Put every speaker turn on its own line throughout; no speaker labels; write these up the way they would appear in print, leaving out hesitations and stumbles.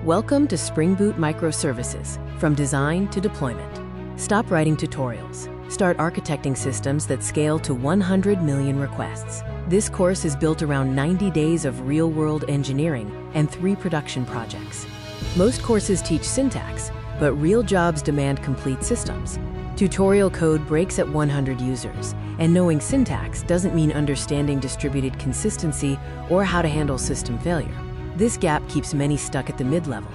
Welcome to Spring Boot Microservices, from design to deployment. Stop writing tutorials. Start architecting systems that scale to 100 million requests. This course is built around 90 days of real-world engineering and 3 production projects. Most courses teach syntax, but real jobs demand complete systems. Tutorial code breaks at 100 users, and knowing syntax doesn't mean understanding distributed consistency or how to handle system failure. This gap keeps many stuck at the mid-level.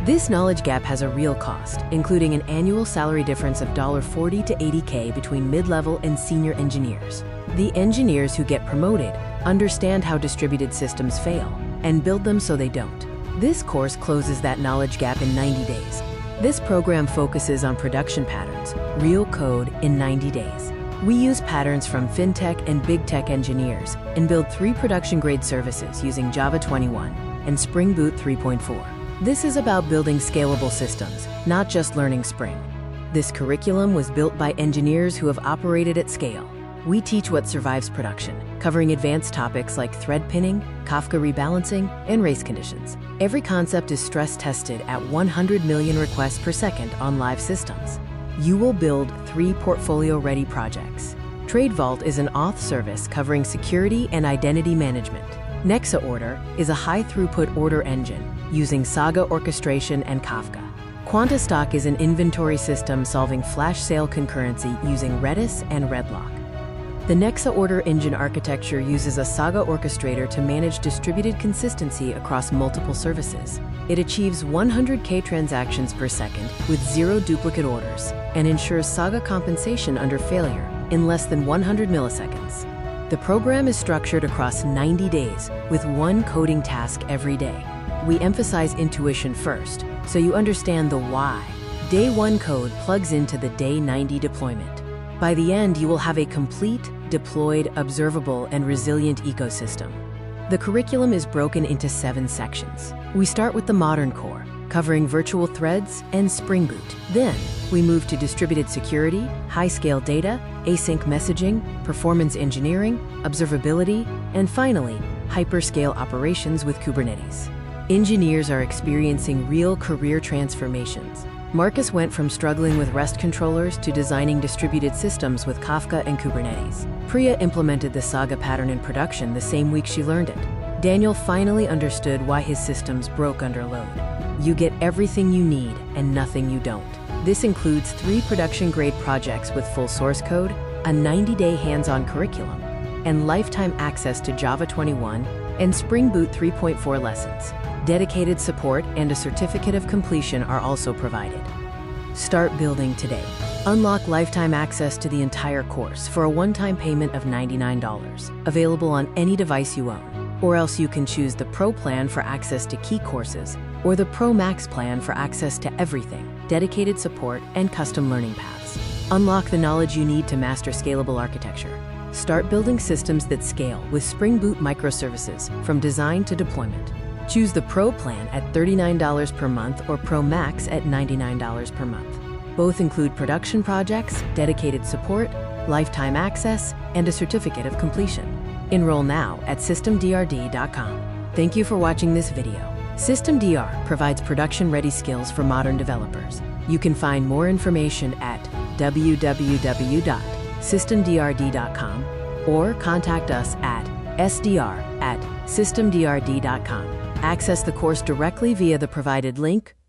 This knowledge gap has a real cost, including an annual salary difference of $40 to $80K between mid-level and senior engineers. The engineers who get promoted understand how distributed systems fail and build them so they don't. This course closes that knowledge gap in 90 days. This program focuses on production patterns, real code in 90 days. We use patterns from fintech and big tech engineers and build 3 production-grade services using Java 21 and Spring Boot 3.4. This is about building scalable systems, not just learning Spring. This curriculum was built by engineers who have operated at scale. We teach what survives production, covering advanced topics like thread pinning, Kafka rebalancing, and race conditions. Every concept is stress-tested at 100 million requests per second on live systems. You will build 3 portfolio-ready projects. TradeVault is an auth service covering security and identity management. NexaOrder is a high-throughput order engine using Saga Orchestration and Kafka. QuantaStock is an inventory system solving flash sale concurrency using Redis and Redlock. The NexaOrder engine architecture uses a Saga orchestrator to manage distributed consistency across multiple services. It achieves 100K transactions per second with 0 duplicate orders and ensures Saga compensation under failure in less than 100 milliseconds. The program is structured across 90 days with 1 coding task every day. We emphasize intuition first, so you understand the why. Day 1 code plugs into the day 90 deployment. By the end, you will have a complete, deployed, observable, and resilient ecosystem. The curriculum is broken into 7 sections. We start with the modern core, covering virtual threads and Spring Boot. Then, we move to distributed security, high-scale data, async messaging, performance engineering, observability, and finally, hyperscale operations with Kubernetes. Engineers are experiencing real career transformations. Marcus went from struggling with REST controllers to designing distributed systems with Kafka and Kubernetes. Priya implemented the Saga pattern in production the same week she learned it. Daniel finally understood why his systems broke under load. You get everything you need and nothing you don't. This includes 3 production-grade projects with full source code, a 90-day hands-on curriculum, and lifetime access to Java 21 and Spring Boot 3.4 lessons. Dedicated support and a certificate of completion are also provided. Start building today. Unlock lifetime access to the entire course for a one-time payment of $99, available on any device you own. Or else you can choose the Pro plan for access to key courses, or the Pro Max plan for access to everything, dedicated support, and custom learning paths. Unlock the knowledge you need to master scalable architecture. Start building systems that scale with Spring Boot Microservices, from design to deployment. Choose the Pro plan at $39 per month or Pro Max at $99 per month. Both include production projects, dedicated support, lifetime access, and a certificate of completion. Enroll now at systemdrd.com. Thank you for watching this video. SystemDR provides production-ready skills for modern developers. You can find more information at www.systemdrd.com or contact us at sdr@systemdrd.com. Access the course directly via the provided link